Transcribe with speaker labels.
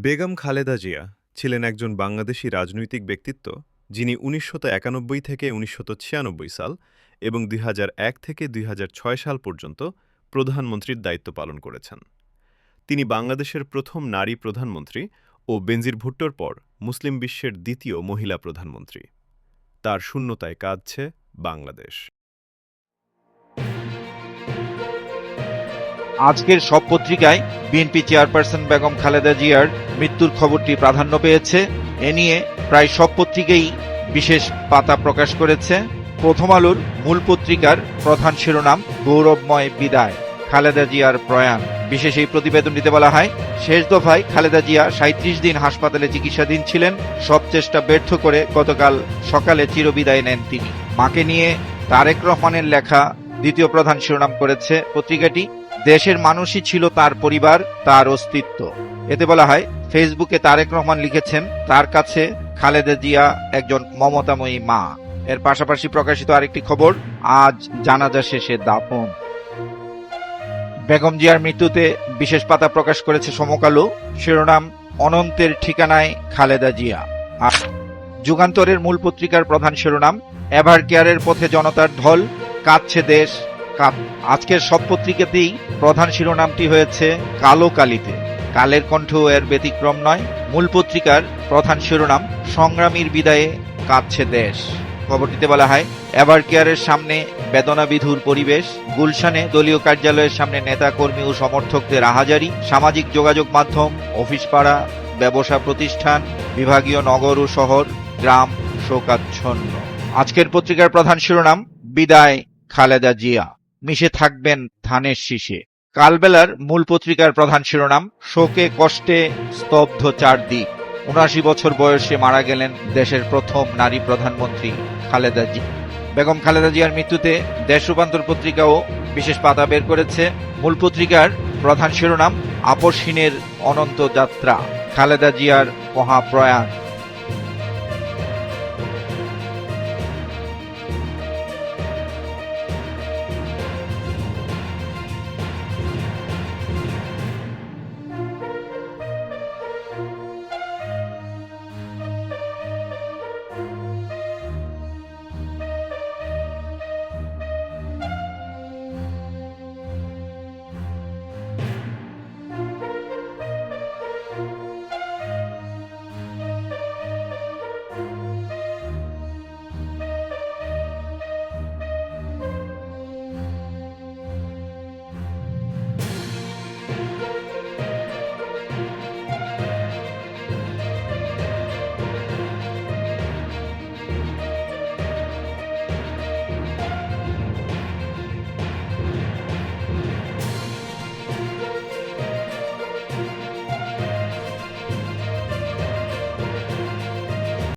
Speaker 1: বেগম খালেদা জিয়া ছিলেন একজন বাংলাদেশী রাজনৈতিক ব্যক্তিত্ব যিনি ১৯৯১ থেকে ১৯৯৬ সাল এবং ২০০১ থেকে ২০০৬ সাল পর্যন্ত প্রধানমন্ত্রীর দায়িত্ব পালন করেছেন। তিনি বাংলাদেশের প্রথম নারী প্রধানমন্ত্রী ও বেনজির ভুট্টোর পর মুসলিম বিশ্বের দ্বিতীয় মহিলা প্রধানমন্ত্রী। তার শূন্যতায় কাঁদছে বাংলাদেশ।
Speaker 2: আজকের সব পত্রিকায় বিএনপি চেয়ারপারসন বেগম খালেদা জিয়ার মৃত্যুর খবরটি প্রাধান্য পেয়েছে। এ নিয়ে প্রায় সব পত্রিকাই বিশেষ পাতা প্রকাশ করেছে। প্রথম আলোর মূল পত্রিকার প্রধান শিরোনাম গৌরবময় বিদায়, খালেদা জিয়ার প্রয়াণ। বিশেষ এই প্রতিবেদনটিতে বলা হয়, শেষ দফায় খালেদা জিয়া ৩৭ দিন হাসপাতালে চিকিৎসাধীন ছিলেন। সব চেষ্টা ব্যর্থ করে গতকাল সকালে চিরবিদায় নেন তিনি। মাকে নিয়ে তারেক রহমানের লেখা দ্বিতীয় প্রধান শিরোনাম করেছে পত্রিকাটি। দেশের মানুষই ছিল তার পরিবার, তার অস্তিত্ব। এতে বলা হয়, ফেসবুকে তারেক রহমান লিখেছেন, তার কাছে খালেদা জিয়া একজন মমতাময়ী মা। এর পাশাপাশি প্রকাশিত আরেকটি খবর, আজ জানাজা শেষে দাফন। বেগম জিয়ার মৃত্যুতে বিশেষ পাতা প্রকাশ করেছে সমকালো। শিরোনাম, অনন্তের ঠিকানায় খালেদা জিয়া। আর যুগান্তরের মূল পত্রিকার প্রধান শিরোনাম, এভার কেয়ারের পথে জনতার ঢল, কাঁদছে দেশ। আজকের সব পত্রিকাতেই প্রধান শিরোনামটি হয়েছে কালো কালিতে। কালের কণ্ঠেও এর ব্যতিক্রম নয়। মূল পত্রিকার প্রধান শিরোনাম, সংগ্রামীর বিদায়ে কাঁদছে দেশ। খবরটিতে বলা হয়, এভার কেয়ারের সামনে বেদনাবিধুর পরিবেশ। গুলশানে দলীয় কার্যালয়ের সামনে নেতা কর্মী ও সমর্থকদের আহাজারি। সামাজিক যোগাযোগ মাধ্যম, অফিস পাড়া, ব্যবসা প্রতিষ্ঠান, বিভাগীয় নগর ও শহর, গ্রাম শোকাচ্ছন্ন। আজকের পত্রিকার প্রধান শিরোনাম, বিদায় খালেদা জিয়া, মিশে থাকবেন ধানের শীষে। কালবেলার মূল পত্রিকার প্রধান শিরোনাম, শোকে কষ্টে স্তব্ধ চারদিক। ৭৯ বছর বয়সে মারা গেলেন দেশের প্রথম নারী প্রধানমন্ত্রী খালেদা জিয়া। বেগম খালেদা জিয়ার মৃত্যুতে দেশ রূপান্তর পত্রিকাও বিশেষ পাতা বের করেছে। মূল পত্রিকার প্রধান শিরোনাম, আপসহীনের অনন্ত যাত্রা, খালেদা জিয়ার মহাপ্রয়াণ।